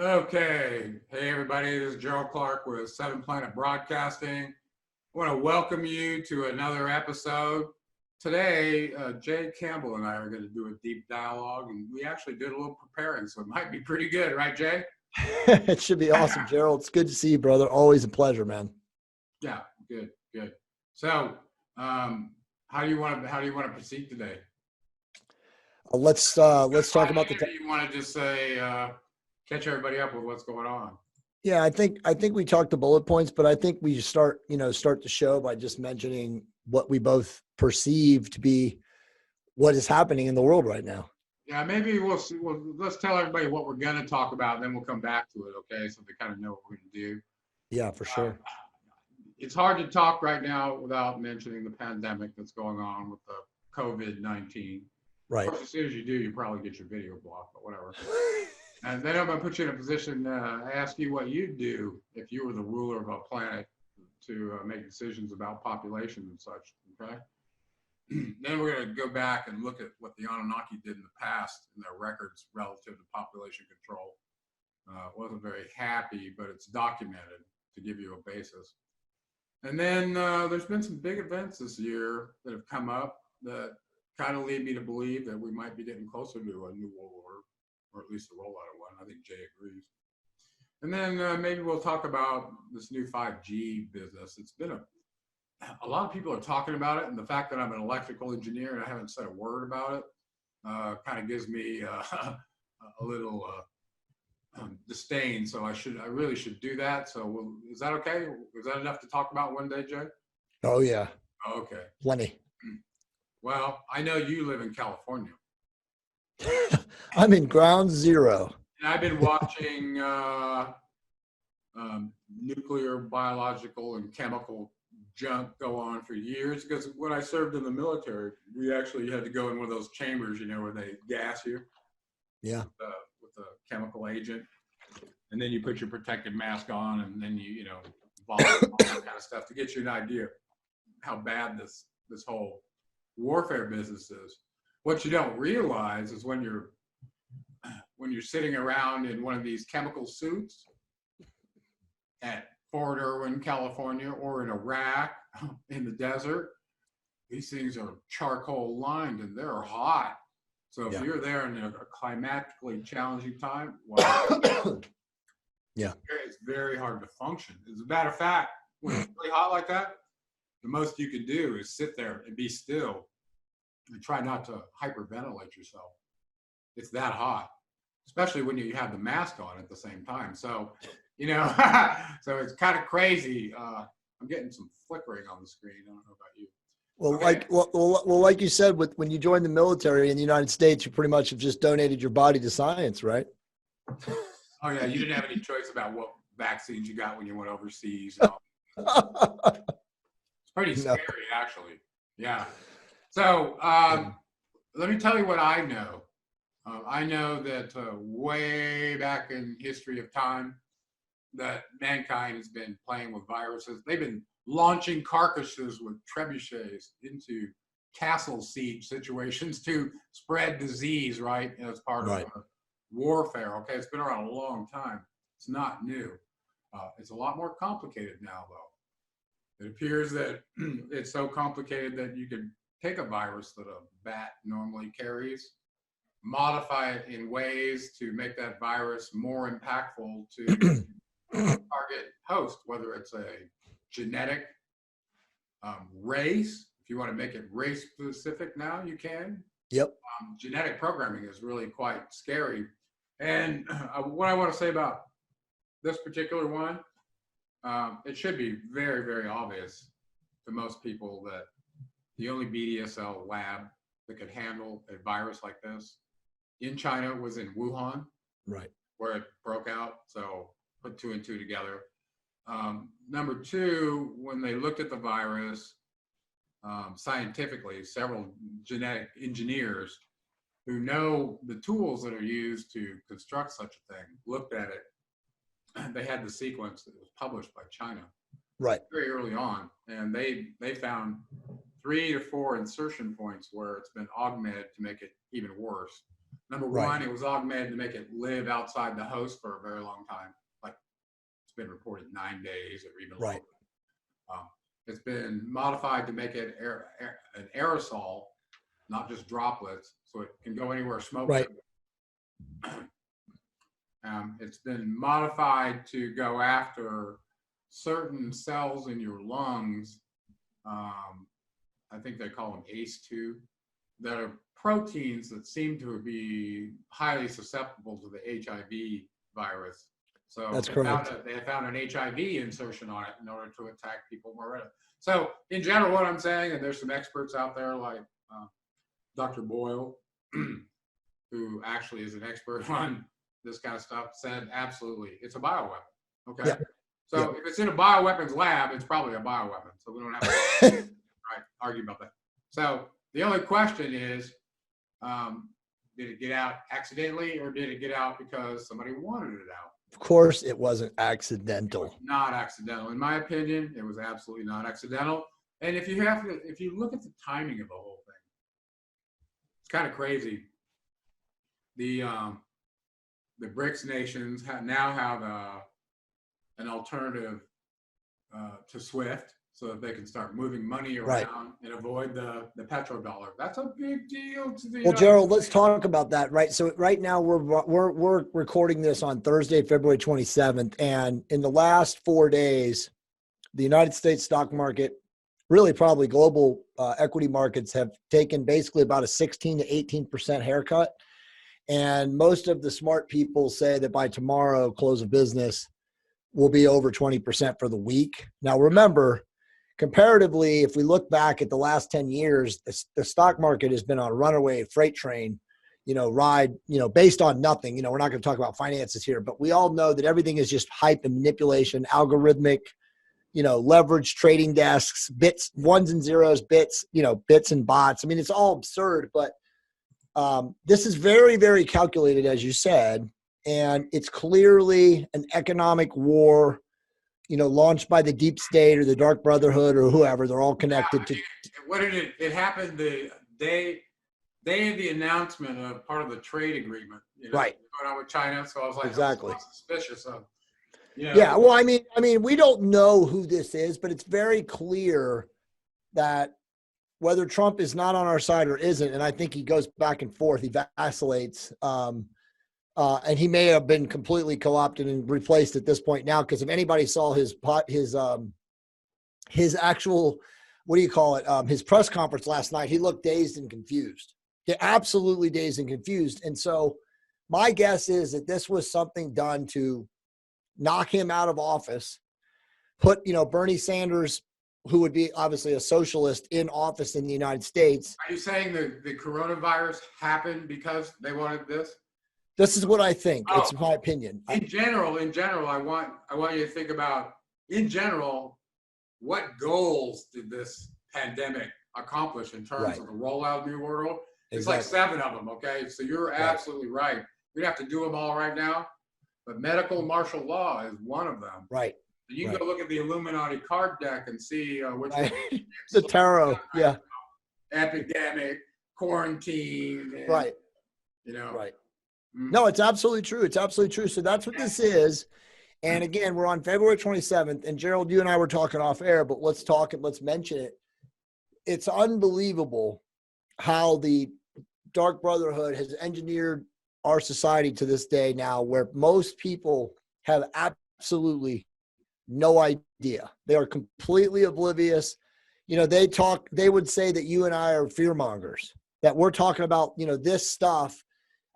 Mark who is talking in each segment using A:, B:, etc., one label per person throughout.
A: Okay. Hey, everybody. This is Gerald Clark with Seven Planet Broadcasting. I want to welcome you to another episode. Today, Jay Campbell and I are going to do a deep dialogue, and we actually did a little preparing, so it might be pretty good, right, Jay?
B: It should be awesome, Gerald. It's good to see you, brother. Always a pleasure, man.
A: Yeah, good. So, how do you want to proceed today?
B: Let's talk about the.
A: You want to just say catch everybody up with what's going on?
B: Yeah, I think we talked the bullet points, but I think we start the show by just mentioning what we both perceive to be what is happening in the world right now.
A: Yeah, maybe let's tell everybody what we're going to talk about, and then we'll come back to it, okay? So they kind of know what we're going to do.
B: Yeah, for sure.
A: It's hard to talk right now without mentioning the pandemic that's going on with the COVID-19.
B: Right.
A: Of course, as soon as you do, you probably get your video blocked, but whatever. And then I'm going to put you in a position to ask you what you'd do if you were the ruler of a planet to make decisions about population and such, okay? Then we're going to go back and look at what the Anunnaki did in the past in their records relative to population control. Wasn't very happy, but it's documented to give you a basis. And then there's been some big events this year that have come up that kind of lead me to believe that we might be getting closer to a new world order, or at least the rollout of one. I think Jay agrees. And then maybe we'll talk about this new 5G business. It's been a lot of people are talking about it, and the fact that I'm an electrical engineer and I haven't said a word about it kind of gives me a little disdain. So I really should do that. So is that okay? Is that enough to talk about one day, Jay?
B: Oh yeah.
A: Okay.
B: Plenty.
A: Well, I know you live in California.
B: I'm in ground zero.
A: And I've been watching nuclear, biological, and chemical junk go on for years, because when I served in the military, we actually had to go in one of those chambers, where they gas you.
B: Yeah.
A: With a chemical agent. And then you put your protective mask on, and then you all that kind of stuff to get you an idea how bad this whole warfare business is. What you don't realize is when you're sitting around in one of these chemical suits at Fort Irwin, California, or in Iraq, in the desert, these things are charcoal lined and they're hot. So if you're there in a climatically challenging time, well, it's very hard to function. As a matter of fact, when it's really hot like that, the most you can do is sit there and be still and try not to hyperventilate yourself. It's that hot, especially when you have the mask on at the same time. So, so it's kind of crazy. I'm getting some flickering on the screen. I don't know about you.
B: Well,
A: Okay.
B: like you said, when you joined the military in the United States, you pretty much have just donated your body to science, right?
A: Oh yeah, you didn't have any choice about what vaccines you got when you went overseas. It's pretty scary, actually. Yeah. So let me tell you what I know. I know that way back in history of time, that mankind has been playing with viruses. They've been launching carcasses with trebuchets into castle siege situations to spread disease, right? As part of warfare. Okay, it's been around a long time. It's not new. It's a lot more complicated now, though. It appears that it's so complicated that you could take a virus that a bat normally carries, modify it in ways to make that virus more impactful to target host, whether it's a genetic race. If you want to make it race specific now, you can.
B: Yep.
A: Genetic programming is really quite scary. And what I want to say about this particular one, it should be very, very obvious to most people that the only BDSL lab that could handle a virus like this in China was in Wuhan,
B: right,
A: where it broke out. So put two and two together. Number two, when they looked at the virus scientifically, several genetic engineers who know the tools that are used to construct such a thing looked at it. They had the sequence that was published by China very early on, and they found 3 to 4 insertion points where it's been augmented to make it even worse. Number
B: Right.
A: one, it was augmented to make it live outside the host for a very long time. Like it's been reported 9 days or even
B: Right.
A: longer. It's been modified to make it an aerosol, not just droplets, so it can go anywhere smoke.
B: Right.
A: It's been modified to go after certain cells in your lungs. I think they call them ACE2, that are proteins that seem to be highly susceptible to the HIV virus. So
B: That's correct.
A: They found an HIV insertion on it in order to attack people more readily. So in general, what I'm saying, and there's some experts out there like Dr. Boyle, who actually is an expert on this kind of stuff, said absolutely, it's a bioweapon. Okay.
B: Yeah.
A: So if it's in a bioweapons lab, it's probably a bioweapon. So we don't have to argue about that. So the only question is, did it get out accidentally or did it get out because somebody wanted it out?
B: Of course, it wasn't accidental.
A: It was not accidental. In my opinion, it was absolutely not accidental. And if you look at the timing of the whole thing, it's kind of crazy. The BRICS nations now have an alternative to SWIFT, so that they can start moving money around and avoid the petrodollar. That's a big deal to the United
B: Gerald,
A: States.
B: let's talk about that, right? So right now we're recording this on Thursday, February 27th. And in the last 4 days, the United States stock market, really probably global equity markets, have taken basically about a 16 to 18% haircut. And most of the smart people say that by tomorrow, close of business, will be over 20% for the week. Now, remember, comparatively, if we look back at the last 10 years, the stock market has been on a runaway freight train, ride, based on nothing. We're not going to talk about finances here, but we all know that everything is just hype and manipulation, algorithmic, leverage trading desks, bits, ones and zeros, bits, bits and bots. I mean, it's all absurd, but this is very, very calculated, as you said, and it's clearly an economic war, launched by the deep state or the dark brotherhood or whoever. They're all connected to.
A: What did it happened the day of the announcement of part of the trade agreement,
B: Right.
A: going on with China. So I was like,
B: Exactly.
A: I was suspicious of.
B: Yeah. Well, I mean, we don't know who this is, but it's very clear that whether Trump is not on our side or isn't, and I think he goes back and forth, he vacillates, and he may have been completely co-opted and replaced at this point now. Because if anybody saw his actual, what do you call it? His press conference last night, he looked dazed and confused. Yeah, absolutely dazed and confused. And so my guess is that this was something done to knock him out of office, put, Bernie Sanders, who would be obviously a socialist, in office in the United States.
A: Are you saying the coronavirus happened because they wanted this?
B: This is what I think. It's my opinion.
A: In general, I want you to think about, in general, what goals did this pandemic accomplish in terms of the rollout of New World? It's like 7 of them, okay? So you're absolutely right. We'd have to do them all right now, but medical martial law is one of them.
B: Right.
A: You can go look at the Illuminati card deck and see which one.
B: The tarot, yeah.
A: Epidemic, quarantine. And,
B: right. Right. No, it's absolutely true. It's absolutely true. So that's what this is. And again, we're on February 27th. And Gerald, you and I were talking off air, but let's talk and let's mention it. It's unbelievable how the Dark Brotherhood has engineered our society to this day now, where most people have absolutely no idea. They are completely oblivious. They would say that you and I are fear mongers, that we're talking about, this stuff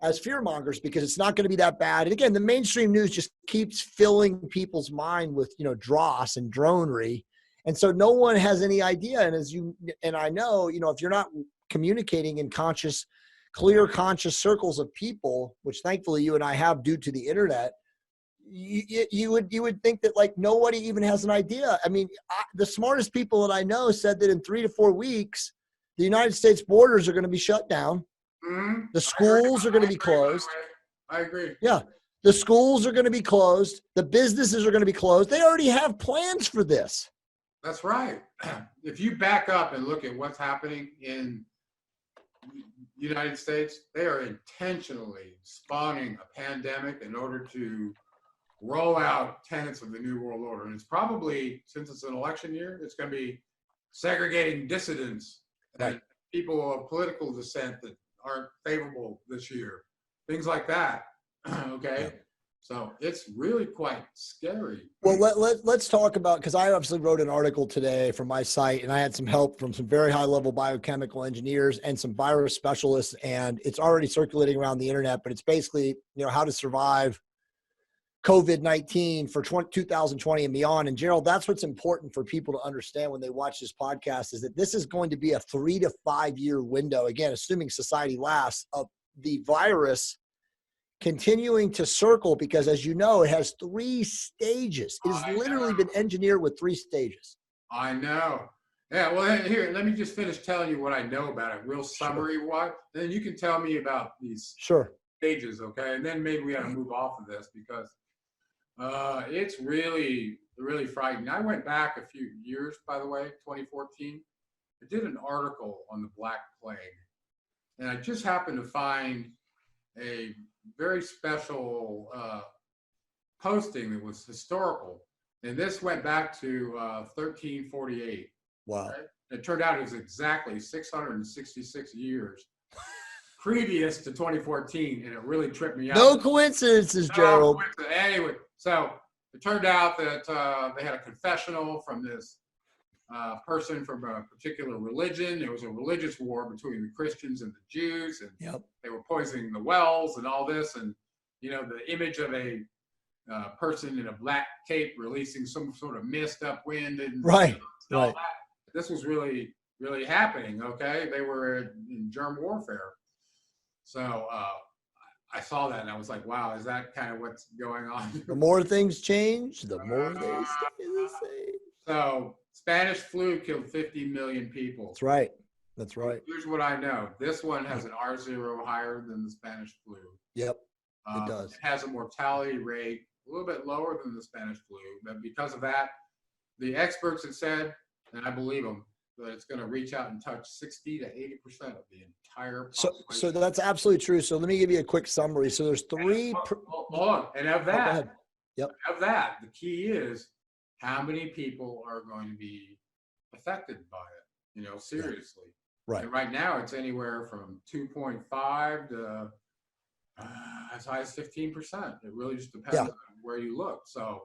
B: as fear mongers because it's not going to be that bad. And again, the mainstream news just keeps filling people's mind with, dross and dronery. And so no one has any idea. And I know, if you're not communicating in clear conscious circles of people, which thankfully you and I have due to the internet, you would think that like nobody even has an idea. I mean, the smartest people that I know said that in 3 to 4 weeks, the United States borders are going to be shut down. Mm-hmm. The schools are going to be closed.
A: I agree.
B: Yeah. The schools are going to be closed. The businesses are going to be closed. They already have plans for this.
A: That's right. If you back up and look at what's happening in United States, they are intentionally spawning a pandemic in order to roll out tenets of the New World Order. And it's probably, since it's an election year, it's going to be segregating dissidents and people of political dissent that aren't favorable this year, things like that. Okay. Yeah. So it's really quite scary.
B: Well, let's talk about, because I obviously wrote an article today from my site, and I had some help from some very high-level biochemical engineers and some virus specialists, and it's already circulating around the internet, but it's basically, how to survive COVID-19 for 2020 and beyond. And Gerald, that's what's important for people to understand when they watch this podcast, is that this is going to be a 3 to 5 year window, again, assuming society lasts, of the virus continuing to circle, because as you know, it has 3 stages. It has literally been engineered with 3 stages.
A: I know. Yeah, well, here, let me just finish telling you what I know about it, real summary-wise. Then you can tell me about these stages, okay? And then maybe we have to move off of this, because it's really, really frightening. I went back a few years, by the way, 2014. I did an article on the Black Plague, and I just happened to find a very special posting that was historical, and this went back to 1348.
B: Wow!
A: Right? It turned out it was exactly 666 years previous to 2014, and it really tripped me out.
B: No coincidences, Gerald.
A: Anyway, so it turned out that they had a confessional from this person from a particular religion. There was a religious war between the Christians and the Jews, and they were poisoning the wells and all this. And, the image of a person in a black cape releasing some sort of mist upwind and all that. This was really, really happening, okay? They were in germ warfare. So I saw that and I was like, wow, is that kind of what's going on?
B: The more things change, the more they stay the same.
A: So Spanish flu killed 50 million people.
B: That's right. That's right.
A: Here's what I know. This one has an R0 higher than the Spanish flu.
B: Yep, it does.
A: It has a mortality rate a little bit lower than the Spanish flu. But because of that, the experts have said, and I believe them, that it's going to reach out and touch 60 to 80% of the entire population.
B: So that's absolutely true. So let me give you a quick summary. So there's 3.
A: Hold on. And of that,
B: of
A: that, the key is how many people are going to be affected by it, seriously.
B: Right.
A: And right now it's anywhere from 2.5 to as high as 15%. It really just depends on where you look. So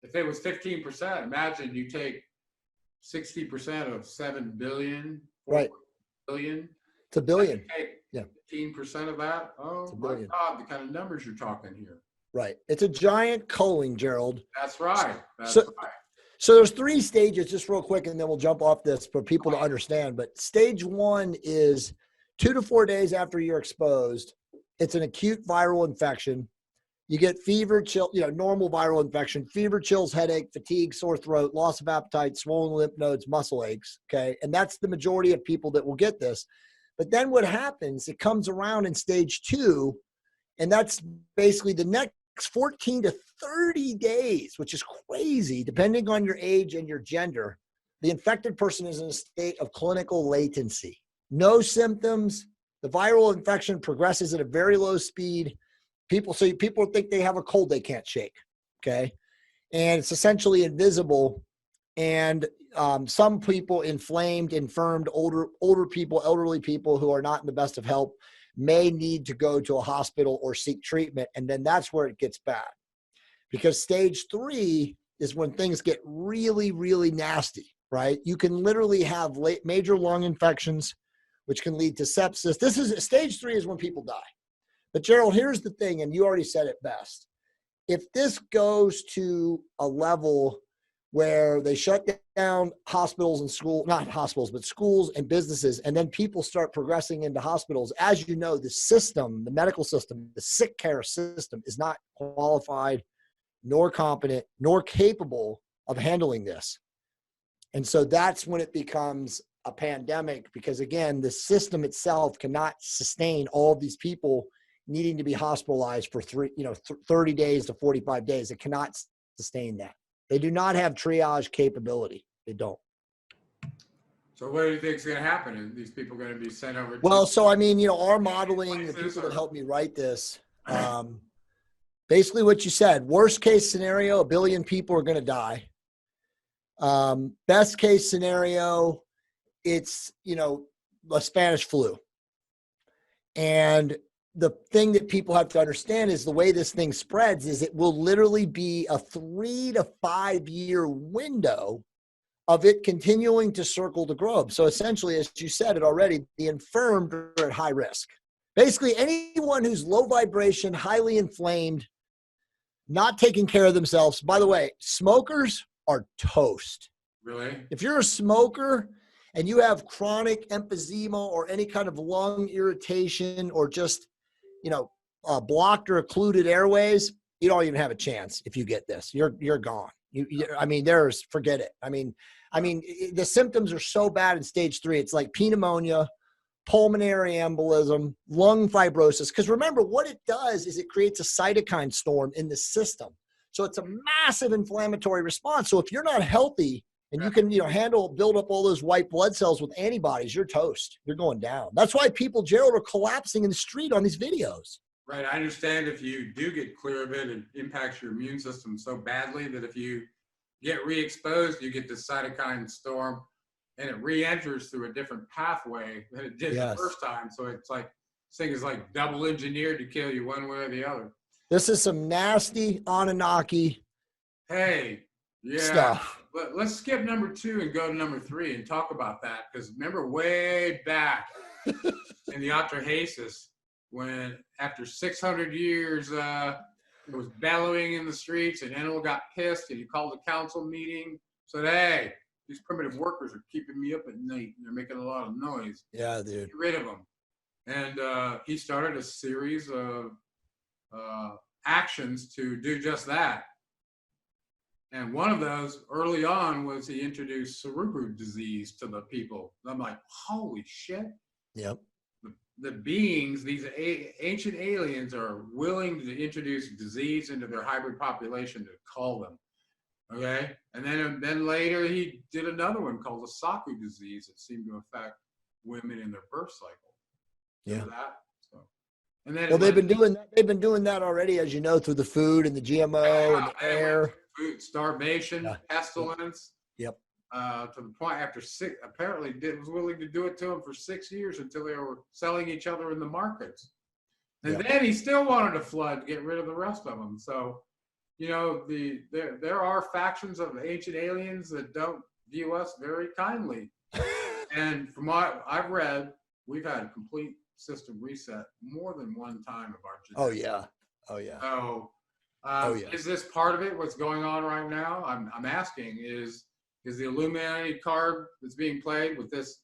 A: if it was 15%, imagine you take 60% of 7 billion, 4 billion.
B: It's a billion.
A: Take 15% of that. Oh my God, the kind of numbers you're talking here.
B: Right. It's a giant culling, Gerald.
A: That's right.
B: So there's 3 stages, just real quick, and then we'll jump off this for people to understand. But stage 1 is 2 to 4 days after you're exposed. It's an acute viral infection. You get fever, chill, normal viral infection, fever, chills, headache, fatigue, sore throat, loss of appetite, swollen lymph nodes, muscle aches. Okay. And that's the majority of people that will get this. But then what happens, it comes around in stage 2, and that's basically the next 14 to 30 days, which is crazy, depending on your age and your gender. The infected person is in a state of clinical latency. No symptoms. The viral infection progresses at a very low speed. People think they have a cold they can't shake, okay? And it's essentially invisible. And some people, infirmed, older people, elderly people who are not in the best of health, may need to go to a hospital or seek treatment. And then that's where it gets bad. Because stage 3 is when things get really, really nasty, right? You can literally have major lung infections, which can lead to sepsis. Stage 3 is when people die. But Gerald, here's the thing, and you already said it best. If this goes to a level where they shut down hospitals and schools and businesses, and then people start progressing into hospitals, as you know, the medical system, the sick care system is not qualified, nor competent, nor capable of handling this. And so that's when it becomes a pandemic, because again, the system itself cannot sustain all of these people needing to be hospitalized for 30 days to 45 days. It cannot sustain that. They do not have triage capability. They don't.
A: So what do you think is going to happen? Are these people going to be sent over?
B: Well, so I mean, our modeling, the people that helped me write this, basically what you said, worst case scenario, 1 billion people are going to die. Best case scenario, it's, a Spanish flu. And the thing that people have to understand is the way this thing spreads is it will literally be a 3 to 5 year window of it continuing to circle the globe. So essentially, as you said it already, the infirmed are at high risk. Basically, anyone who's low vibration, highly inflamed, not taking care of themselves. By the way, smokers are toast.
A: Really?
B: If you're a smoker and you have chronic emphysema or any kind of lung irritation or just, blocked or occluded airways, you don't even have a chance if you get this. You're gone. Forget it. I mean, the symptoms are so bad in stage 3. It's like pneumonia, pulmonary embolism, lung fibrosis. Because remember, what it does is it creates a cytokine storm in the system. So it's a massive inflammatory response. So if you're not healthy and you can, build up all those white blood cells with antibodies, you're toast. You're going down. That's why people, Gerald, are collapsing in the street on these videos.
A: Right. I understand if you do get clear of it, it impacts your immune system so badly that if you get re-exposed, you get this cytokine storm and it re-enters through a different pathway than it did the first time. So it's like, this thing is like double engineered to kill you one way or the other.
B: This is some nasty Anunnaki stuff.
A: But let's skip number 2 and go to number 3 and talk about that. Because remember way back in the Atrahasis, when after 600 years, it was bellowing in the streets and Enel got pissed and he called a council meeting. Said, hey, these primitive workers are keeping me up at night and they're making a lot of noise.
B: Yeah, dude.
A: Get rid of them. And he started a series of actions to do just that. And one of those early on was he introduced cerebral disease to the people. And I'm like, holy shit.
B: Yep.
A: The beings, these ancient aliens, are willing to introduce disease into their hybrid population to cull them. Okay. And then later he did another one called the Saku disease that seemed to affect women in their birth cycle.
B: Yeah.
A: That? So, and then
B: they've been doing that already, as you know, through the food and the GMO and the air.
A: Food starvation, pestilence.
B: Yep.
A: To the point after was willing to do it to them for 6 years until they were selling each other in the markets. And then he still wanted to flood to get rid of the rest of them. So, there are factions of ancient aliens that don't view us very kindly. And from what I've read, we've had a complete system reset more than one time of our genetics.
B: Oh yeah.
A: So, is this part of it? What's going on right now? I'm asking is the Illuminati card that's being played with this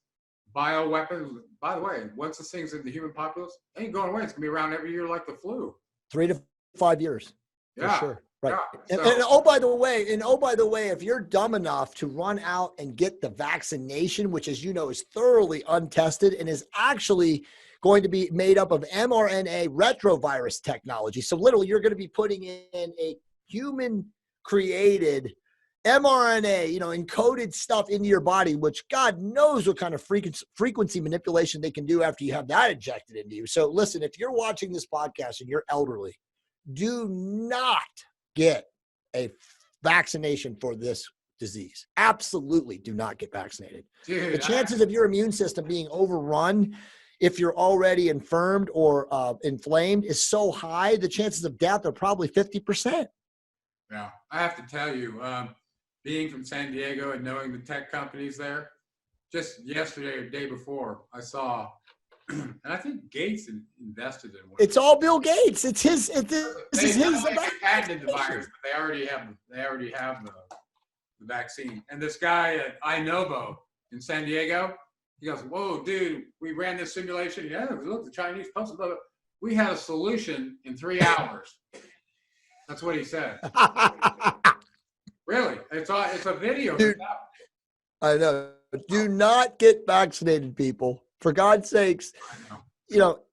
A: bioweapon? By the way, once this thing's in the human populace, it ain't going away. It's gonna be around every year like the flu. 3 to 5 years.
B: Yeah. For sure. Right.
A: Yeah,
B: and oh, by the way, if you're dumb enough to run out and get the vaccination, which, as you know, is thoroughly untested and is actually going to be made up of mRNA retrovirus technology. So literally, you're going to be putting in a human-created mRNA, encoded stuff into your body, which God knows what kind of frequency manipulation they can do after you have that injected into you. So listen, if you're watching this podcast and you're elderly, do not get a vaccination for this disease. Absolutely do not get vaccinated. Dude, the chances of your immune system being overrun if you're already infirmed or inflamed is so high, the chances of death are probably 50%.
A: Yeah, I have to tell you, being from San Diego and knowing the tech companies there, just yesterday or the day before, I saw, and I think Gates invested in one.
B: It's all Bill Gates. It's his.
A: This is his. They patented the virus, but they already have the vaccine. And this guy at iNovo in San Diego, he goes, "Whoa, dude, we ran this simulation. Yeah, look, the Chinese posted. We had a solution in 3 hours." That's what he said. Really? It's a video.
B: Dude, I know. Do not get vaccinated, people. For God's sakes.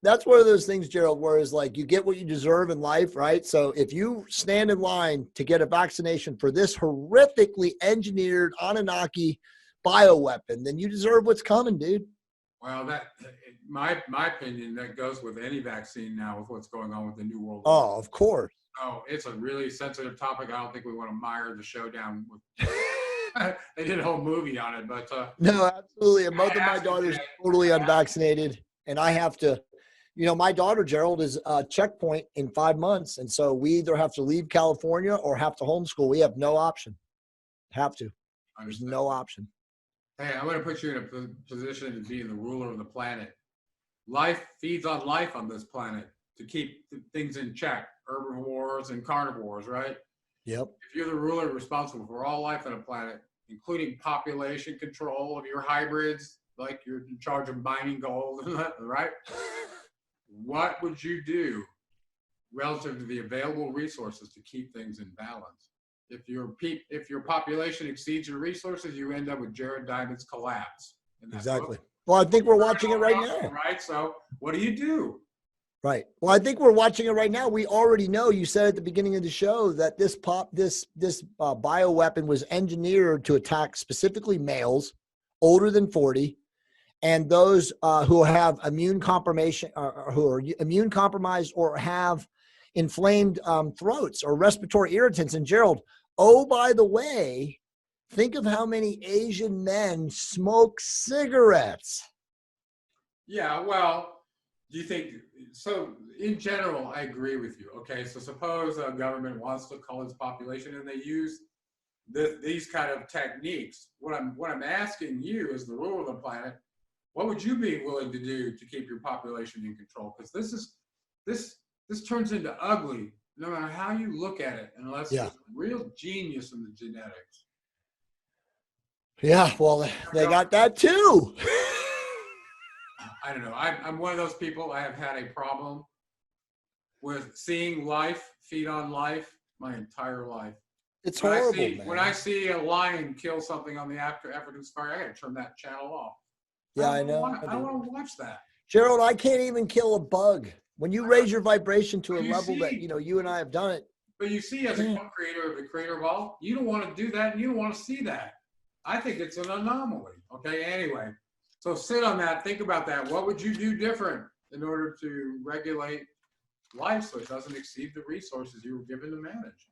B: That's one of those things, Gerald, where it's like you get what you deserve in life, right? So if you stand in line to get a vaccination for this horrifically engineered Anunnaki bioweapon, then you deserve what's coming, dude.
A: Well, my opinion, that goes with any vaccine now with what's going on with the New World Order.
B: Oh, of course.
A: Oh, it's a really sensitive topic. I don't think we want to mire the show down with. They did a whole movie on it, but
B: no, absolutely. And both of my daughters totally unvaccinated, and I have to. My daughter Gerald is checkpoint in 5 months, and so we either have to leave California or have to homeschool. We have no option. Have to. There's no option.
A: Hey, I'm going to put you in a position to be the ruler of the planet. Life feeds on life on this planet to keep things in check. Herbivores and carnivores, right?
B: Yep.
A: If you're the ruler responsible for all life on a planet, including population control of your hybrids, like you're in charge of mining gold, right? What would you do relative to the available resources to keep things in balance? If your population exceeds your resources, you end up with Jared Diamond's collapse.
B: Exactly. Well, I think we're watching it right now.
A: Right. So what do you do?
B: Right. Well, I think we're watching it right now. We already know. You said at the beginning of the show that this bioweapon was engineered to attack specifically males older than 40, and those who have immune compromise, or who are immune compromised or have inflamed throats or respiratory irritants. And Gerald, oh, by the way, think of how many Asian men smoke cigarettes.
A: Yeah, well, do you think, so in general, I agree with you. Okay, so suppose a government wants to cull its population and they use these kind of techniques. What I'm asking you as the ruler of the planet, what would you be willing to do to keep your population in control? Because this turns into ugly, no matter how you look at it, unless there's real genius in the genetics.
B: Yeah, well, they got that too.
A: I don't know. I'm one of those people. I have had a problem with seeing life feed on life my entire life.
B: It's horrible, man.
A: When I see a lion kill something on the African safari, I got to turn that channel off.
B: Yeah, I know.
A: I don't want to watch that.
B: Gerald, I can't even kill a bug. When you raise your vibration to a level that, you and I have done it.
A: But you see, as a co-creator of the creator of all, you don't want to do that and you don't want to see that. I think it's an anomaly. Okay, anyway. So sit on that, think about that. What would you do different in order to regulate life so it doesn't exceed the resources you were given to manage?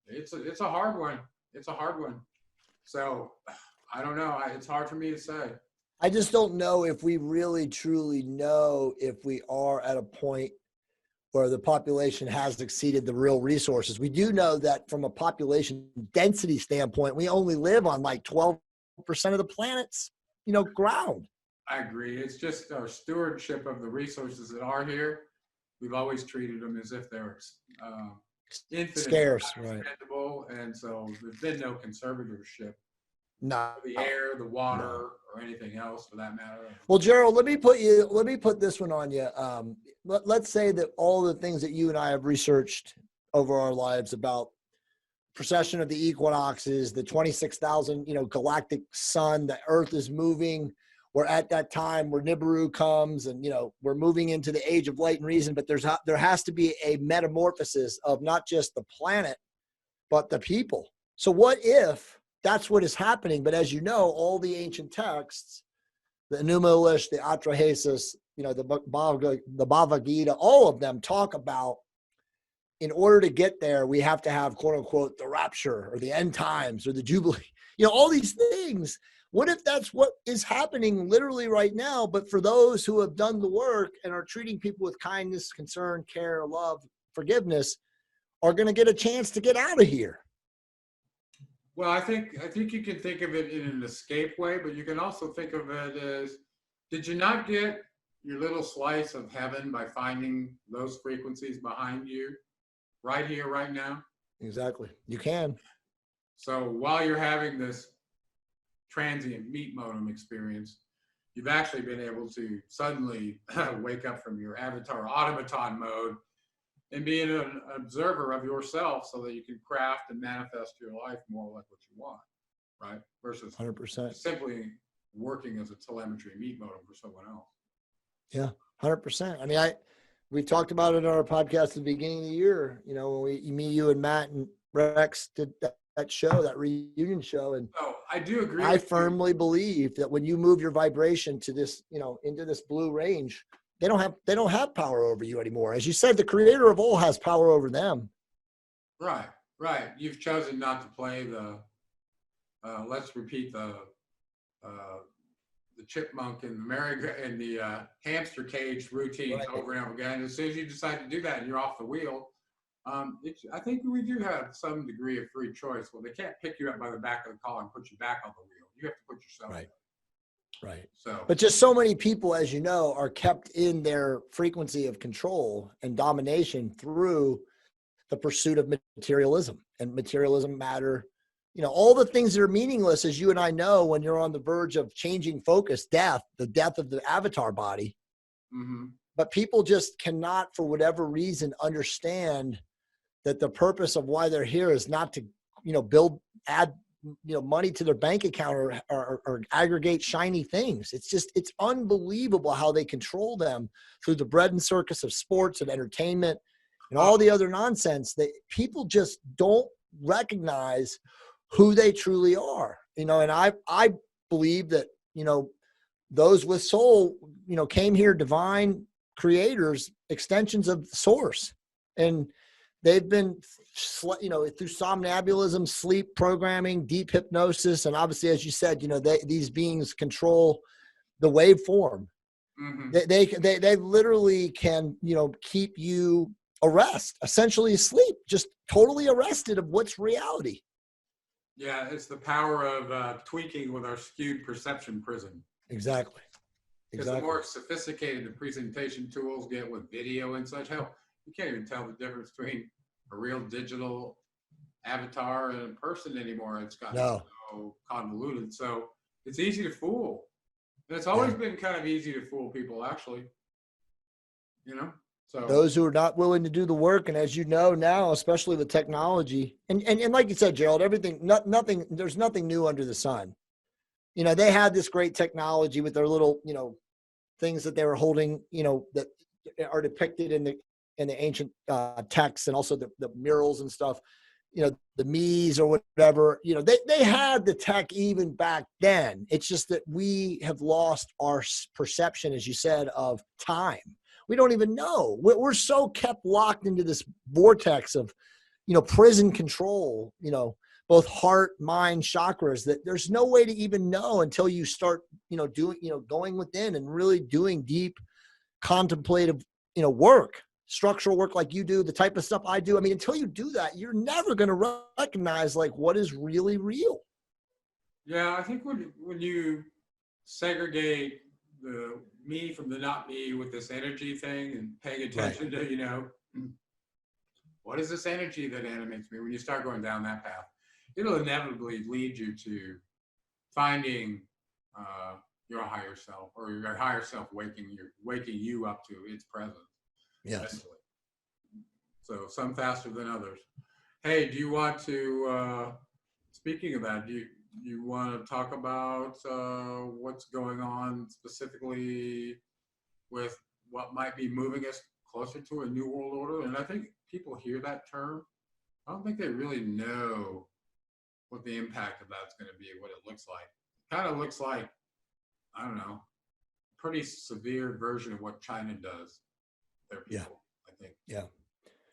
A: It's a hard one. It's a hard one. So I don't know. It's hard for me to say.
B: I just don't know if we really truly know if we are at a point where the population has exceeded the real resources. We do know that from a population density standpoint, we only live on like 12% of the planet's, ground.
A: I agree. It's just our stewardship of the resources that are here. We've always treated them as if they're infinite,
B: scarce, right?
A: And so there's been no conservatorship.
B: No.
A: The air, the water, or anything else for that matter.
B: Well, Gerald, let me put this one on you. Let's say that all the things that you and I have researched over our lives about precession of the equinoxes, the 26,000, galactic sun, the Earth is moving. We're at that time where Nibiru comes, and we're moving into the age of light and reason. But there has to be a metamorphosis of not just the planet, but the people. So what if that's what is happening? But as you know, all the ancient texts, the Enuma Elish, the Atrahasis, the Bhagavad Gita, all of them talk about, in order to get there, we have to have, quote unquote, the rapture or the end times or the jubilee, all these things. What if that's what is happening literally right now? But for those who have done the work and are treating people with kindness, concern, care, love, forgiveness, are going to get a chance to get out of here.
A: Well, I think you can think of it in an escape way, but you can also think of it as, did you not get your little slice of heaven by finding those frequencies behind you right here, right now?
B: Exactly. You can.
A: So while you're having this transient meat modem experience, you've actually been able to suddenly wake up from your avatar automaton mode and be an observer of yourself so that you can craft and manifest your life more like what you want, right? Versus
B: 100%.
A: Simply working as a telemetry meat modem for someone else.
B: Yeah, 100%. I mean, we talked about it in our podcast at the beginning of the year, when me, you, and Matt and Rex did that show, that reunion show. And
A: so I do agree.
B: I firmly believe that when you move your vibration to this, into this blue range, they don't have power over you anymore. As you said, the creator of all has power over them.
A: Right. You've chosen not to play the, let's repeat the chipmunk and the hamster cage routines over and over again. As soon as you decide to do that and you're off the wheel, I think we do have some degree of free choice. Well, they can't pick you up by the back of the collar and put you back on the wheel. You have to put yourself
B: right. Right.
A: So,
B: but just so many people, as you know, are kept in their frequency of control and domination through the pursuit of materialism and materialism matter. All the things that are meaningless, as you and I know, when you're on the verge of changing focus, the death of the avatar body.
A: mm-hmm.
B: But people just cannot, for whatever reason, understand that the purpose of why they're here is not to, add money to their bank account or aggregate shiny things. It's unbelievable how they control them through the bread and circus of sports and entertainment and all the other nonsense that people just don't recognize who they truly are. And I believe that, those with soul, came here divine creators, extensions of the source. And they've been, through somnambulism, sleep programming, deep hypnosis, and obviously, as you said, these beings control the waveform. Mm-hmm. They literally can, keep you essentially asleep, just totally arrested of what's reality.
A: Yeah, it's the power of tweaking with our skewed perception prism.
B: Exactly.
A: Because the more sophisticated the presentation tools get with video and such, hell, you can't even tell the difference between a real digital avatar and a person anymore. It's gotten so convoluted. So it's easy to fool. And it's always been kind of easy to fool people, actually. So
B: those who are not willing to do the work, and as you know now, especially with technology, and like you said, Gerald, there's nothing new under the sun. They had this great technology with their little, things that they were holding, that are depicted in the ancient texts, and also the murals and stuff, the Mies or whatever, they had the tech even back then. It's just that we have lost our perception, as you said, of time. We don't even know. We're so kept locked into this vortex of, prison control, both heart, mind, chakras, that there's no way to even know until you start, going within and really doing deep contemplative, work, structural work like you do, the type of stuff I do. I mean, until you do that, you're never going to recognize like what is really real.
A: Yeah, I think when you segregate the me from the not me with this energy thing and paying attention to, what is this energy that animates me? When you start going down that path, it'll inevitably lead you to finding your higher self, or your higher self waking you up to its presence.
B: Yes.
A: Eventually. So some faster than others. Hey, do you want to, speaking of that, do you want to talk about what's going on specifically with what might be moving us closer to a new world order? And I think people hear that term. I don't think they really know what the impact of that's going to be, what it looks like. It kind of looks like, I don't know, a pretty severe version of what China does. Their people, I think.
B: Yeah.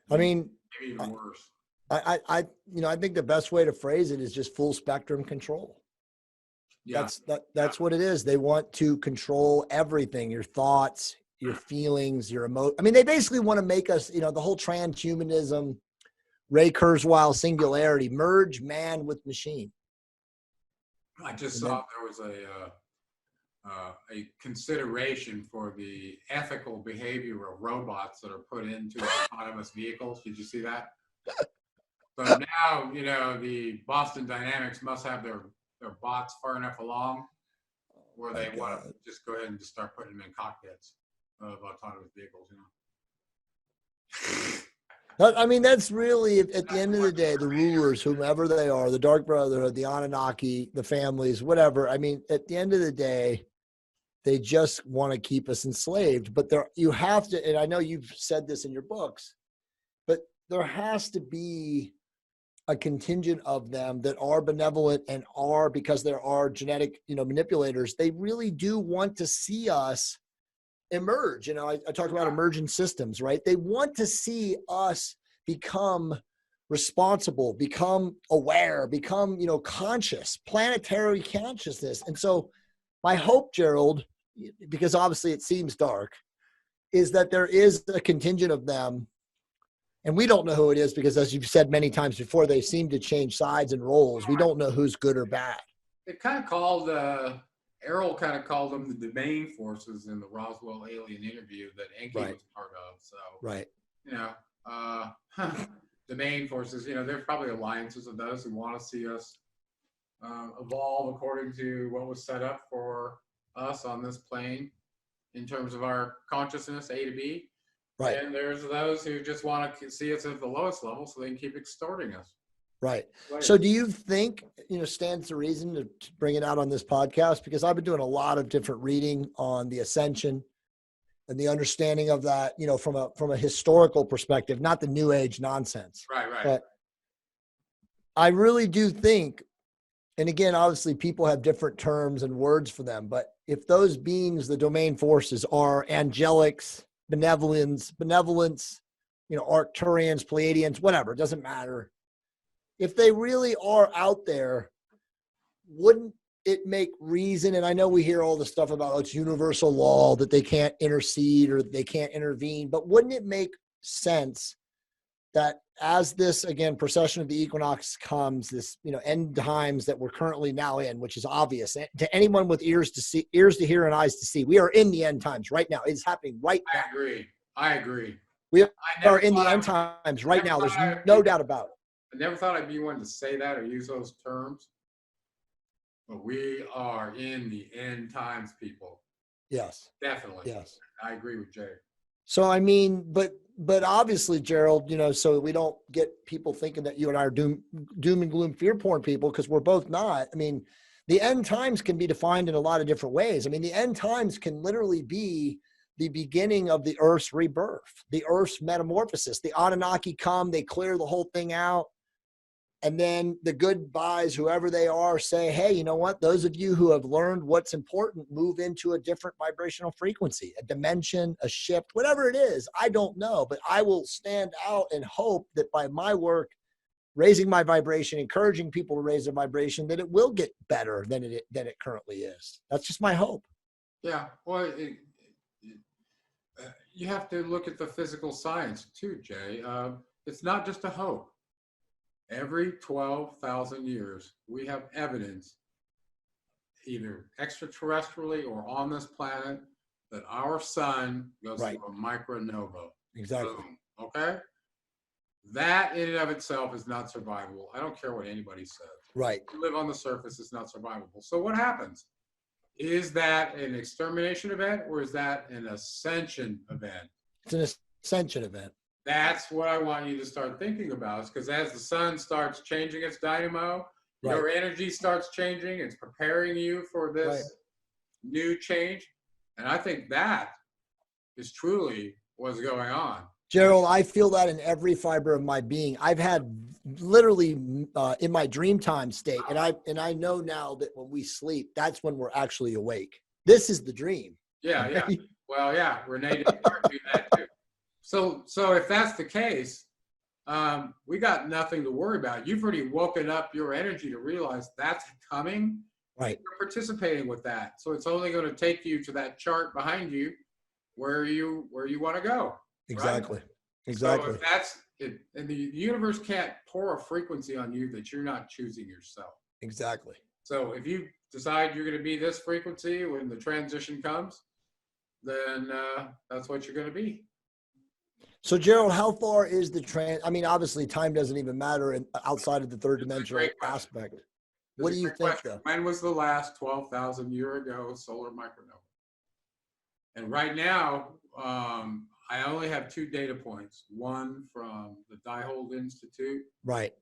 B: I mean,
A: maybe even worse.
B: I think the best way to phrase it is just full spectrum control. Yeah. That's what it is. They want to control everything, your thoughts, your feelings, your emotion. I mean, they basically want to make us, the whole transhumanism, Ray Kurzweil singularity, merge man with machine.
A: I just saw there was a consideration for the ethical behavior of robots that are put into autonomous vehicles. Did you see that? So now, the Boston Dynamics must have their bots far enough along where they want to just go ahead and just start putting them in cockpits of autonomous vehicles,
B: I mean, that's really, at the end of the day, the rulers, whomever they are, the Dark Brotherhood, the Anunnaki, the families, whatever. I mean, at the end of the day, they just want to keep us enslaved. But you have to, and I know you've said this in your books, but there has to be a contingent of them that are benevolent and are, because there are genetic, manipulators, they really do want to see us emerge. I talk about emergent systems, right? They want to see us become responsible, become aware, become, conscious, planetary consciousness. And so my hope, Gerald, because obviously it seems dark, is that there is a contingent of them, and we don't know who it is because, as you've said many times before, they seem to change sides and roles. We don't know who's good or bad.
A: It kind of called, Errol kind of called them the domain forces in the Roswell alien interview that Enki was part of. So, domain forces, there's probably alliances of those who want to see us evolve according to what was set up for us on this plane in terms of our consciousness, A to B. Right. And there's those who just want to see us at the lowest level so they can keep extorting us.
B: Right. So do you think, stands to reason to bring it out on this podcast? Because I've been doing a lot of different reading on the Ascension and the understanding of that, from a historical perspective, not the new age nonsense.
A: Right.
B: But I really do think, and again, obviously people have different terms and words for them, but if those beings, the domain forces, are angelics, benevolence, Arcturians, Pleiadians, whatever, it doesn't matter. If they really are out there, wouldn't it make reason? And I know we hear all the stuff about it's universal law that they can't intercede or they can't intervene, but wouldn't it make sense that as this, again, procession of the equinox comes, this, end times that we're currently now in, which is obvious to anyone with ears to hear and eyes to see, we are in the end times right now. It's happening right now.
A: I agree.
B: We are in the end times right now. There's no doubt about it.
A: I never thought I'd be one to say that or use those terms, but we are in the end times, people.
B: Yes.
A: Definitely.
B: Yes.
A: I agree with Jay.
B: So, but obviously, Gerald, so we don't get people thinking that you and I are doom and gloom fear porn people, because we're both not. The end times can be defined in a lot of different ways. The end times can literally be the beginning of the Earth's rebirth, the Earth's metamorphosis. The Anunnaki come, they clear the whole thing out. And then the goodbyes, whoever they are, say, hey, you know what? Those of you who have learned what's important, move into a different vibrational frequency, a dimension, a shift, whatever it is. I don't know, but I will stand out and hope that by my work, raising my vibration, encouraging people to raise their vibration, that it will get better than it currently is. That's just my hope.
A: Yeah. Well, you have to look at the physical science too, Jay. It's not just a hope. Every 12,000 years, we have evidence, either extraterrestrially or on this planet, that our sun goes through a micronova.
B: Exactly.
A: Boom. Okay? That in and of itself is not survivable. I don't care what anybody says.
B: Right.
A: You live on the surface, it's not survivable. So what happens? Is that an extermination event or is that an ascension event?
B: It's an ascension event.
A: That's what I want you to start thinking about, because as the sun starts changing its dynamo, your energy starts changing. It's preparing you for this new change. And I think that is truly what's going on.
B: Gerald, I feel that in every fiber of my being. I've had literally in my dream time state, and I know now that when we sleep, that's when we're actually awake. This is the dream.
A: Yeah. Well, yeah, Renee Descartes do that too. So if that's the case, we got nothing to worry about. You've already woken up your energy to realize that's coming.
B: Right.
A: You're participating with that. So it's only going to take you to that chart behind you where you want to go.
B: Exactly.
A: Right?
B: Exactly.
A: So if that's it, and the universe can't pour a frequency on you that you're not choosing yourself.
B: Exactly.
A: So if you decide you're going to be this frequency when the transition comes, then that's what you're going to be.
B: So Gerald, how far is the obviously time doesn't even matter outside of the third dimensional aspect. What do you think though?
A: When was the last 12,000 year ago solar micronova? And right now, I only have 2 data points. One from the Diehold Institute,
B: right,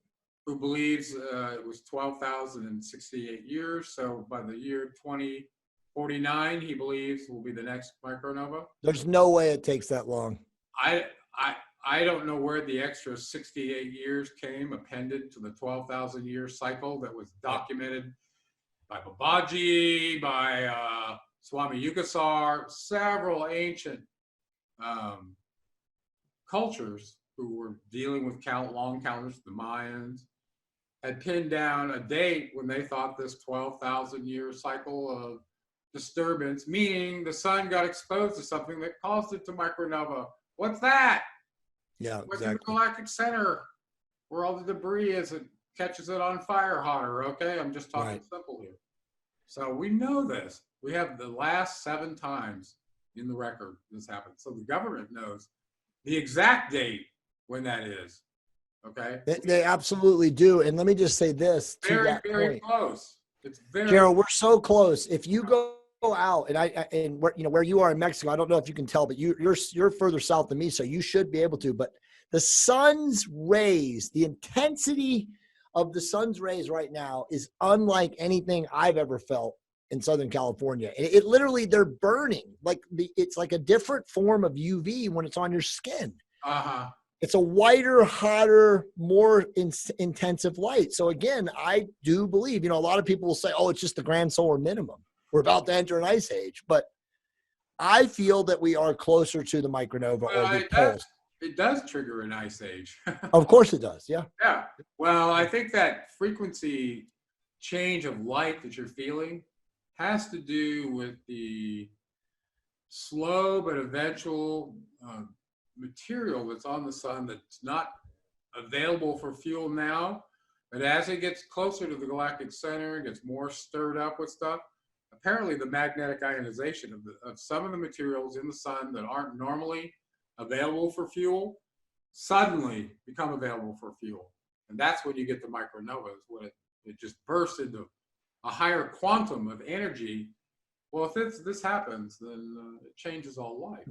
A: who believes it was 12,068 years. So by the year 2049, he believes will be the next micronova.
B: There's no way it takes that long.
A: I don't know where the extra 68 years came appended to the 12,000 year cycle that was documented by Babaji, by Swami Yukasar, several ancient cultures who were dealing with long calendars, the Mayans, had pinned down a date when they thought this 12,000 year cycle of disturbance, meaning the sun got exposed to something that caused it to micronova. What's that?
B: Yeah,
A: What's
B: exactly.
A: in the galactic center where all the debris is, it catches it on fire hotter, okay? I'm just talking simple here. So we know this. We have the last 7 times in the record this happened. So the government knows the exact date when that is, okay?
B: They absolutely do. And let me just say this to
A: Very,
B: that
A: very
B: point.
A: close. It's very
B: Gerald, we're so close. If you go out and where, you know, where you are in Mexico, I don't know if you can tell, but you're further south than me, so you should be able to. But the sun's rays, the intensity of the sun's rays right now is unlike anything I've ever felt in Southern California. It literally, they're burning. Like it's like a different form of UV when it's on your skin.
A: Uh-huh.
B: It's a whiter, hotter, more intensive light. So again, I do believe, you know, a lot of people will say, oh, it's just the grand solar minimum. We're about to enter an ice age. But I feel that we are closer to the micronova or the pulse.
A: It does trigger an ice age.
B: Of course it does, yeah.
A: Yeah. Well, I think that frequency change of light that you're feeling has to do with the slow but eventual material that's on the sun that's not available for fuel now, but as it gets closer to the galactic center, gets more stirred up with stuff, apparently the magnetic ionization of some of the materials in the sun that aren't normally available for fuel suddenly become available for fuel. And that's when you get the micronovas, when it just bursts into a higher quantum of energy. Well, if this happens, then it changes all life.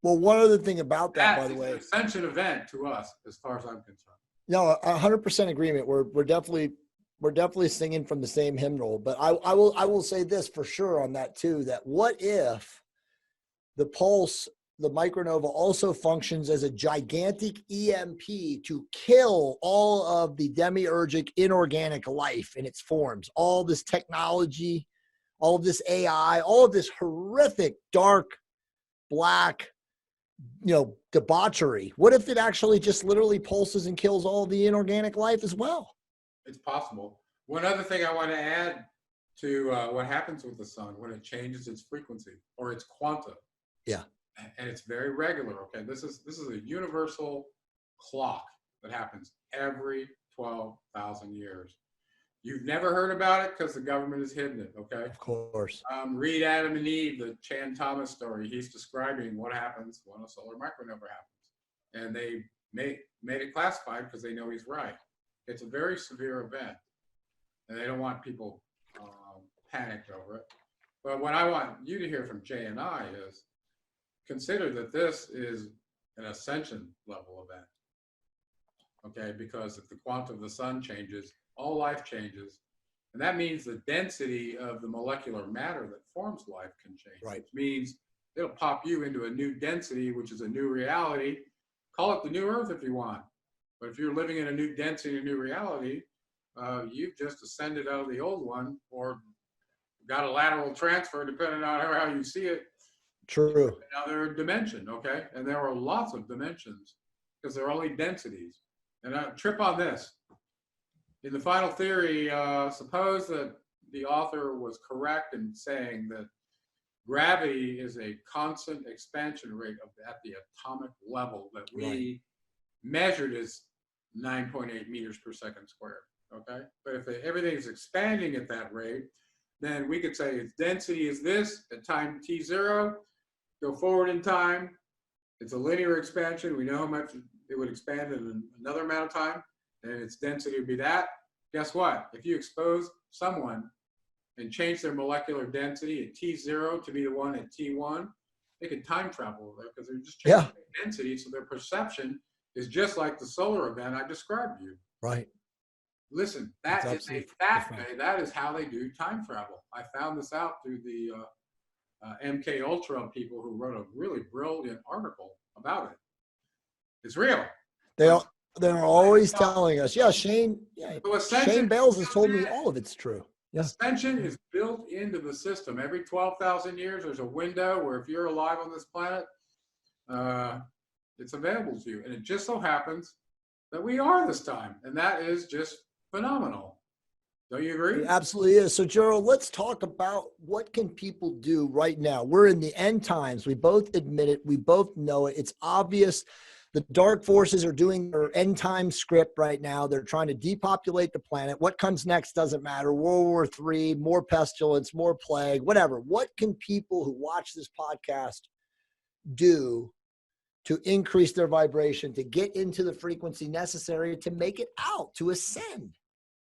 B: Well, one other thing about that, by the way,
A: it's an ascension event to us, as far as I'm concerned.
B: No, 100% agreement. We're definitely singing from the same hymnal. But I will say this for sure on that too, that what if the pulse, the micronova, also functions as a gigantic EMP to kill all of the demiurgic inorganic life in its forms, all this technology, all of this AI, all of this horrific, dark, black, you know, debauchery. What if it actually just literally pulses and kills all the inorganic life as well?
A: It's possible. One other thing I want to add to what happens with the sun when it changes its frequency or its quanta.
B: Yeah.
A: And it's very regular. Okay. This is a universal clock that happens every 12,000 years. You've never heard about it because the government has hidden it, okay?
B: Of course.
A: Read Adam and Eve, the Chan Thomas story. He's describing what happens when a solar micronova happens. And they made it classified because they know he's right. It's a very severe event. And they don't want people panicked over it. But what I want you to hear from Jay and I is consider that this is an ascension level event. Okay, because if the quantum of the sun changes, all life changes. And that means the density of the molecular matter that forms life can change.
B: Right.
A: Which means it'll pop you into a new density, which is a new reality. Call it the new Earth if you want. But if you're living in a new density, a new reality, you've just ascended out of the old one or got a lateral transfer, depending on how you see it.
B: True.
A: Another dimension, okay? And there are lots of dimensions because they're only densities. And trip on this. In the final theory, suppose that the author was correct in saying that gravity is a constant expansion rate at the atomic level that we measured as 9.8 meters per second squared, okay? But if everything is expanding at that rate, then we could say its density is this at time t0, go forward in time, it's a linear expansion, we know how much it would expand in another amount of time, and its density would be that. Guess what? If you expose someone and change their molecular density at T0 to be the one at T1, they can time travel there because they're just changing their density, so their perception is just like the solar event I described to you.
B: Right.
A: Listen, that is a fact. That is how they do time travel. I found this out through the MK Ultra people who wrote a really brilliant article about it. It's real.
B: They're always telling us. Yeah, Shane Bales has told me all of it's true. Yeah.
A: Ascension is built into the system. Every 12,000 years, there's a window where if you're alive on this planet, it's available to you. And it just so happens that we are this time. And that is just phenomenal. Don't you agree?
B: It absolutely is. So, Gerald, let's talk about what can people do right now. We're in the end times. We both admit it. We both know it. It's obvious. The dark forces are doing their end time script right now. They're trying to depopulate the planet. What comes next doesn't matter. World War III, more pestilence, more plague, whatever. What can people who watch this podcast do to increase their vibration, to get into the frequency necessary to make it out, to ascend?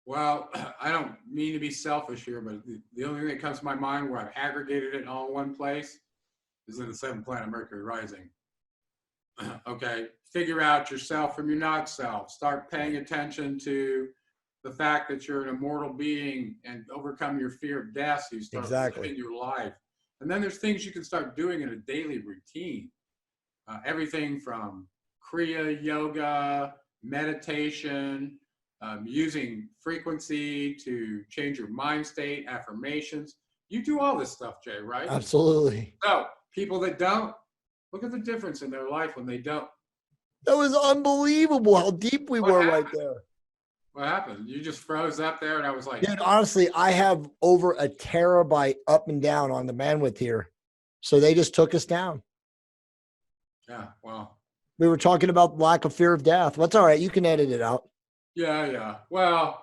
A: Well, I don't mean to be selfish here, but the only thing that comes to my mind where I've aggregated it all in one place is in the seventh planet, Mercury rising. Okay, figure out yourself from your not self. Start paying attention to the fact that you're an immortal being and overcome your fear of death. So you start living your life. And then there's things you can start doing in a daily routine. Everything from Kriya yoga, meditation, using frequency to change your mind state, affirmations. You do all this stuff, Jay, right?
B: Absolutely.
A: So people that don't, look at the difference in their life when they don't.
B: That was unbelievable how deep we were right there.
A: What happened? You just froze up there and I was like.
B: Dude, honestly, I have over a terabyte up and down on the bandwidth here. So they just took us down.
A: Yeah, well.
B: We were talking about lack of fear of death. What's all right. You can edit it out.
A: Yeah. Well,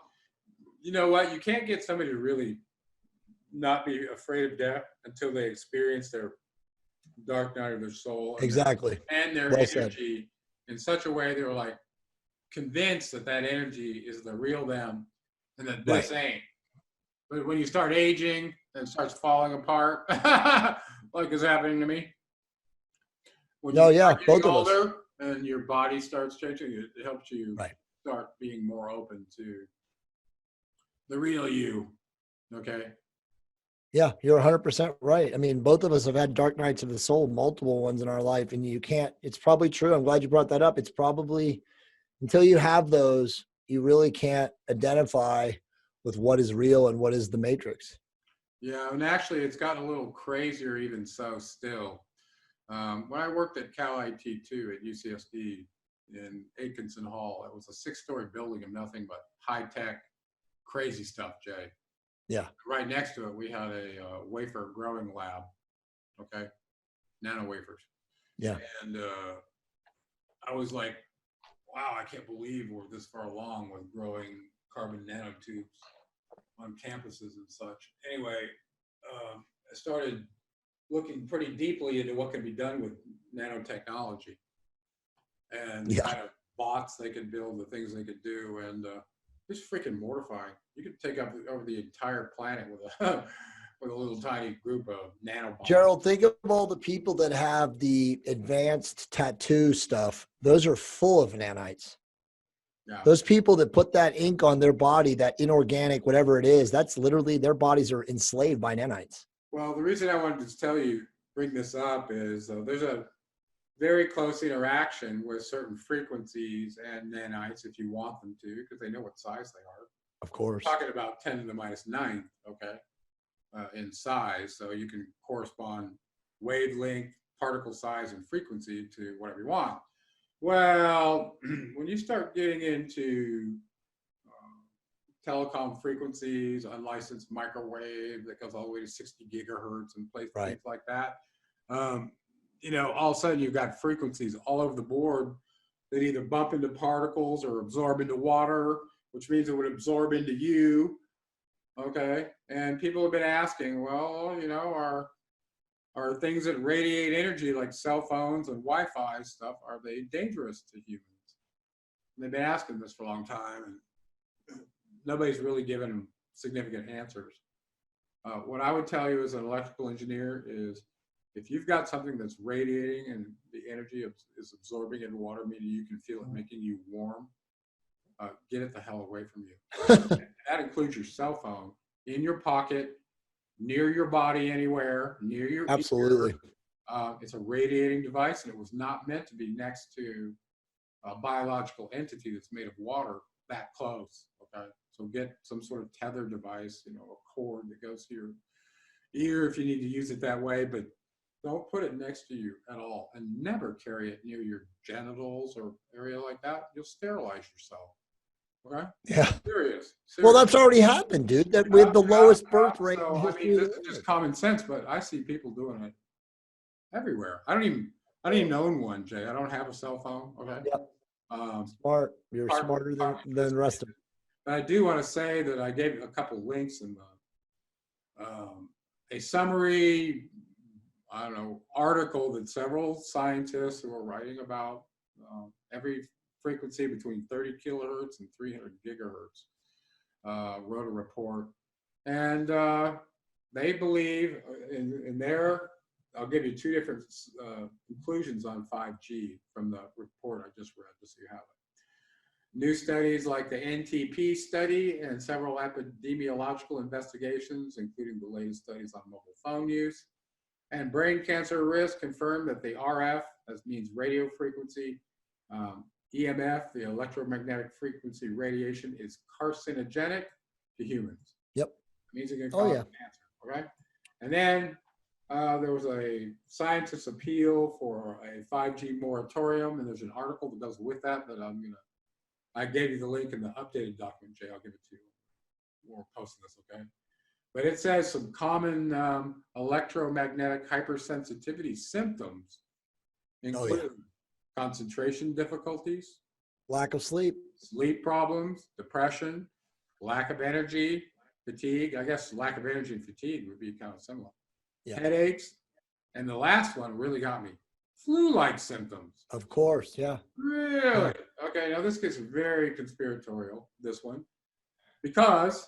A: you know what? You can't get somebody to really not be afraid of death until they experience their dark night of their soul.
B: Exactly.
A: And their energy in such a way they're like convinced that that energy is the real them and that this ain't. But when you start aging and it starts falling apart, like is happening to me. When you start
B: both of
A: older
B: us.
A: and your body starts changing, it helps you start being more open to the real you. Okay.
B: Yeah, you're 100% right. I mean, both of us have had dark nights of the soul, multiple ones in our life, and you can't, it's probably true. I'm glad you brought that up. It's probably, until you have those, you really can't identify with what is real and what is the matrix.
A: Yeah, and actually it's gotten a little crazier even so still. When I worked at Cal IT2 at UCSD in Atkinson Hall, it was a 6-story building of nothing but high-tech, crazy stuff, Jay.
B: Yeah.
A: Right next to it, we had a wafer growing lab, okay? Nano wafers.
B: Yeah.
A: And I was like, wow, I can't believe we're this far along with growing carbon nanotubes on campuses and such. Anyway, I started looking pretty deeply into what can be done with nanotechnology and the kind of bots they could build, the things they could do, and it's freaking mortifying. You could take over the entire planet with a with a little tiny group of nanobots.
B: Gerald, think of all the people that have the advanced tattoo stuff. Those are full of nanites. Yeah. Those people that put that ink on their body, that inorganic, whatever it is, that's literally their bodies are enslaved by nanites.
A: Well, the reason I wanted to bring this up is there's a very close interaction with certain frequencies and nanites if you want them to, because they know what size they are.
B: Of course.
A: We're talking about 10 to the minus 9, okay, in size. So you can correspond wavelength, particle size, and frequency to whatever you want. Well, when you start getting into telecom frequencies, unlicensed microwave that goes all the way to 60 gigahertz and things like that, you know, all of a sudden you've got frequencies all over the board that either bump into particles or absorb into water, which means it would absorb into you. Okay. And people have been asking, well, you know, are things that radiate energy like cell phones and Wi-Fi stuff, are they dangerous to humans? And they've been asking this for a long time, and nobody's really given them significant answers. What I would tell you as an electrical engineer is if you've got something that's radiating and the energy is absorbing into water, meaning you can feel it making you warm, get it the hell away from you. That includes your cell phone in your pocket, near your body, anywhere, near your
B: absolutely
A: ear. It's a radiating device, and it was not meant to be next to a biological entity that's made of water that close. Okay, so get some sort of tether device, a cord that goes to your ear if you need to use it that way, but don't put it next to you at all, and never carry it near your genitals or area like that. You'll sterilize yourself. Okay?
B: Yeah.
A: Serious.
B: Well, that's already happened, dude. That we have the lowest birth rate.
A: So,
B: in
A: I
B: history
A: mean,
B: of
A: this
B: the
A: is just
B: world.
A: common sense, but I see people doing it everywhere. I don't even own one, Jay. I don't have a cell phone. Okay.
B: Yep.
A: Um,
B: Smart. You're smarter than the rest of them.
A: But I do want to say that I gave a couple links in the a summary, I don't know, article that several scientists who are writing about every frequency between 30 kilohertz and 300 gigahertz wrote a report. And they believe in their, I'll give you two different conclusions on 5G from the report I just read, just so you have it. New studies like the NTP study and several epidemiological investigations, including the latest studies on mobile phone use and brain cancer risk, confirm that the RF, that means radio frequency, EMF, the electromagnetic frequency radiation, is carcinogenic to humans.
B: Yep.
A: It means it can cause cancer. Okay. And then there was a scientist's appeal for a 5G moratorium, and there's an article that goes with that I gave you the link in the updated document, Jay. I'll give it to you. We're posting this, okay? But it says some common electromagnetic hypersensitivity symptoms include concentration difficulties,
B: lack of sleep
A: problems, depression, lack of energy, fatigue. I guess lack of energy and fatigue would be kind of similar. Yeah. Headaches. And the last one really got me. Flu-like symptoms.
B: Of course, yeah.
A: Really? Yeah. Okay, now this gets very conspiratorial, this one, because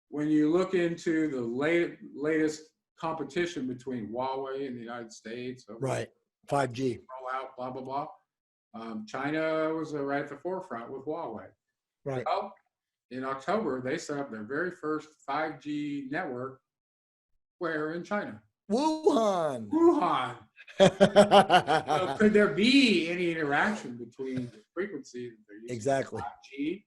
A: when you look into the latest competition between Huawei and the United States,
B: right, 5G
A: rollout, blah, blah, blah, China was right at the forefront with Huawei.
B: Right.
A: Well, in October, they set up their very first 5G network. Where in China?
B: Wuhan.
A: So could there be any interaction between the frequency that they're using 5G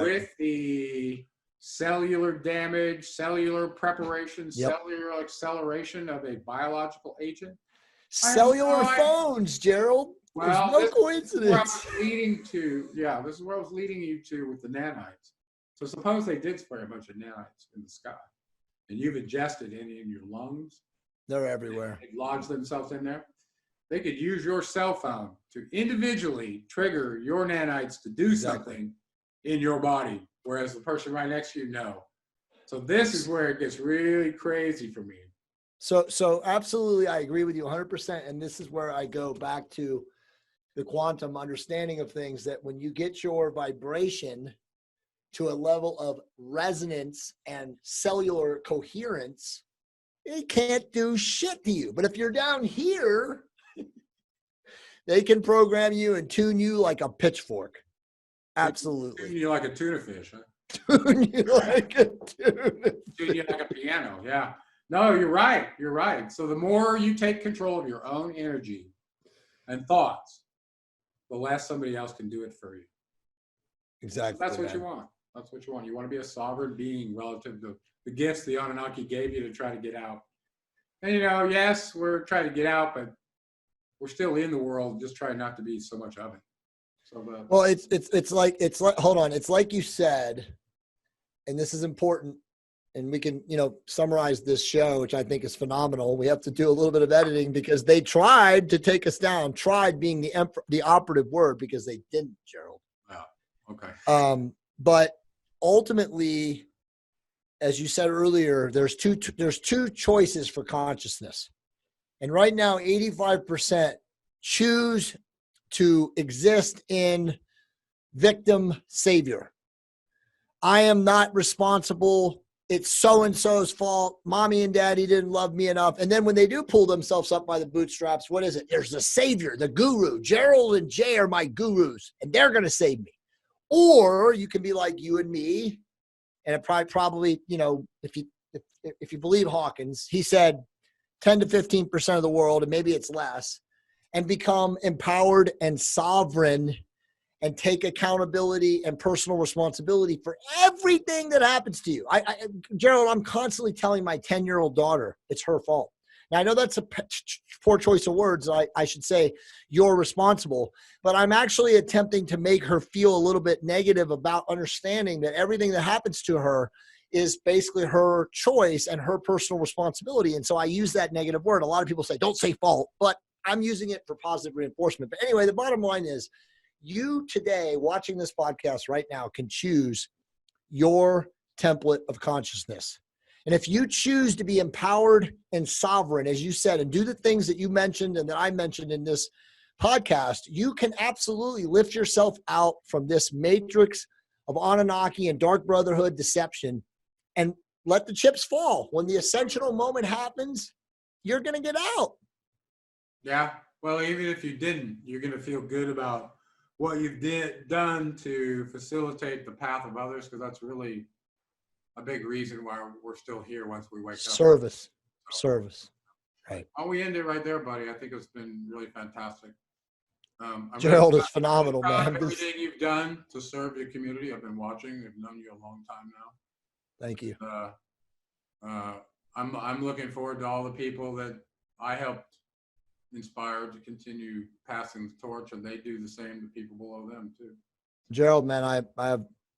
A: with the cellular damage, cellular preparation, cellular acceleration of a biological agent?
B: Cellular phones, Gerald.
A: Well,
B: there's no coincidence.
A: This is where I was leading you to with the nanites. So suppose they did spray a bunch of nanites in the sky, and you've ingested any in your lungs.
B: They're everywhere.
A: They lodge themselves in there. They could use your cell phone to individually trigger your nanites to do something in your body, whereas the person right next to you, no. So this is where it gets really crazy for me.
B: So absolutely, I agree with you 100%. And this is where I go back to the quantum understanding of things, that when you get your vibration to a level of resonance and cellular coherence, it can't do shit to you. But if you're down here, they can program you and tune you like a pitchfork. Absolutely.
A: Tune you like a tuna fish, huh?
B: Tune you like a tuna fish.
A: Tune you like a piano, yeah. No, you're right. You're right. So the more you take control of your own energy and thoughts, the less somebody else can do it for you.
B: Exactly.
A: That's what you want. That's what you want. You want to be a sovereign being relative to the gifts the Anunnaki gave you to try to get out. And yes, we're trying to get out, but we're still in the world, just trying not to be so much of it. So
B: well, it's like hold on, it's like you said, and this is important, and we can summarize this show, which I think is phenomenal. We have to do a little bit of editing because they tried to take us down. Tried being the operative word, because they didn't, Gerald.
A: Oh, okay.
B: But ultimately, as you said earlier, there's two choices for consciousness. And right now, 85% choose to exist in victim savior. I am not responsible. It's so-and-so's fault. Mommy and daddy didn't love me enough. And then when they do pull themselves up by the bootstraps, what is it? There's the savior, the guru. Gerald and Jay are my gurus, and they're going to save me. Or you can be like you and me, and it probably, if you believe Hawkins, he said 10 to 15% of the world, and maybe it's less, and become empowered and sovereign and take accountability and personal responsibility for everything that happens to you. Gerald, I'm constantly telling my 10-year-old daughter it's her fault. Now, I know that's a poor choice of words. I should say you're responsible, but I'm actually attempting to make her feel a little bit negative about understanding that everything that happens to her is basically her choice and her personal responsibility. And so I use that negative word. A lot of people say, don't say fault, but I'm using it for positive reinforcement. But anyway, the bottom line is you today watching this podcast right now can choose your template of consciousness. And if you choose to be empowered and sovereign, as you said, and do the things that you mentioned and that I mentioned in this podcast, you can absolutely lift yourself out from this matrix of Anunnaki and Dark Brotherhood deception and let the chips fall. When the ascensional moment happens, you're going to get out.
A: Yeah. Well, even if you didn't, you're going to feel good about what you've done to facilitate the path of others, because that's really a big reason why we're still here once we wake up.
B: Service. Right.
A: Oh, we end it right there, buddy. I think it's been really fantastic.
B: Gerald is phenomenal, man.
A: Everything you've done to serve your community. I've been watching. I've known you a long time now.
B: Thank you.
A: I'm looking forward to all the people that I helped inspire to continue passing the torch, and they do the same to people below them too.
B: Gerald, man,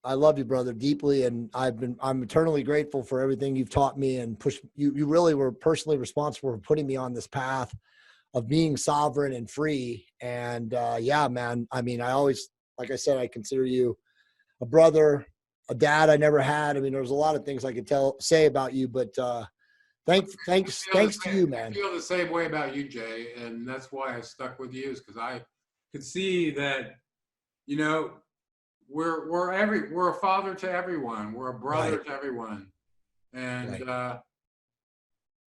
B: I love you, brother, deeply, and I'm eternally grateful for everything you've taught me and pushed. You really were personally responsible for putting me on this path of being sovereign and free. And yeah, man, I mean, I always, like I said, I consider you a brother, a dad I never had. I mean, there's a lot of things I could say about you, but thanks to you, man.
A: I feel the same way about you, Jay, and that's why I stuck with you, is because I could see that, you know, we're a father to everyone, we're a brother to everyone, and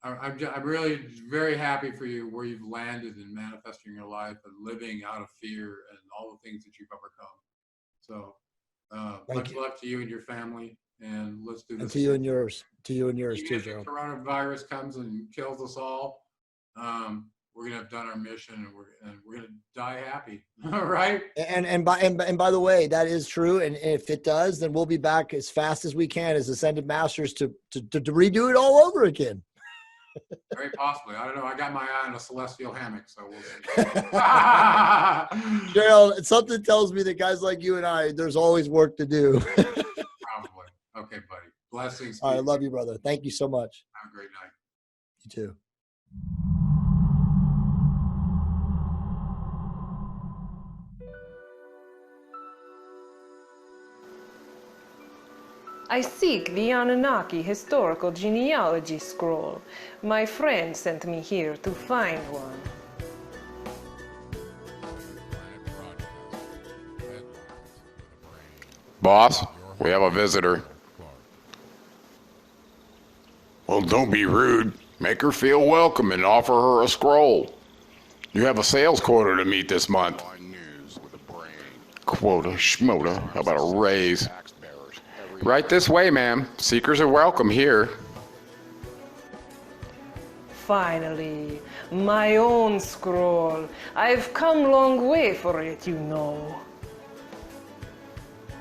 A: I'm really very happy for you where you've landed in manifesting your life and living out of fear and all the things that you've overcome. So much love to you and your family, and let's do this.
B: And to you and yours too,
A: If
B: Gerald.
A: the coronavirus comes and kills us all, we're gonna have done our mission, and we're gonna die happy. All right.
B: And by the way, that is true. And if it does, then we'll be back as fast as we can as Ascended Masters to redo it all over again.
A: Very possibly. I don't know. I got my eye on a celestial hammock, so we'll see.
B: Gerald, something tells me that guys like you and I, there's always work to do.
A: Probably. Okay, buddy. Blessings.
B: All right, I love you, brother. Thank you so much.
A: Have a great night.
B: You too.
C: I seek the Anunnaki historical genealogy scroll. My friend sent me here to find one.
D: Boss, we have a visitor. Well, don't be rude. Make her feel welcome and offer her a scroll. You have a sales quota to meet this month. Quota, schmota, how about a raise? Right this way, ma'am. Seekers are welcome here.
C: Finally, my own scroll. I've come long way for it, you know.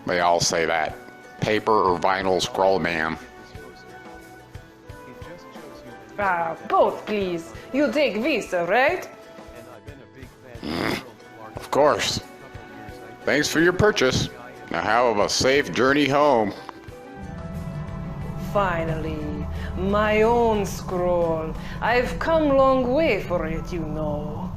D: They all say that. Paper or vinyl scroll, ma'am.
C: Both, please. You take Visa, right?
D: Of course. Thanks for your purchase. Now have a safe journey home.
C: Finally, my own scroll. I've come long way for it, you know.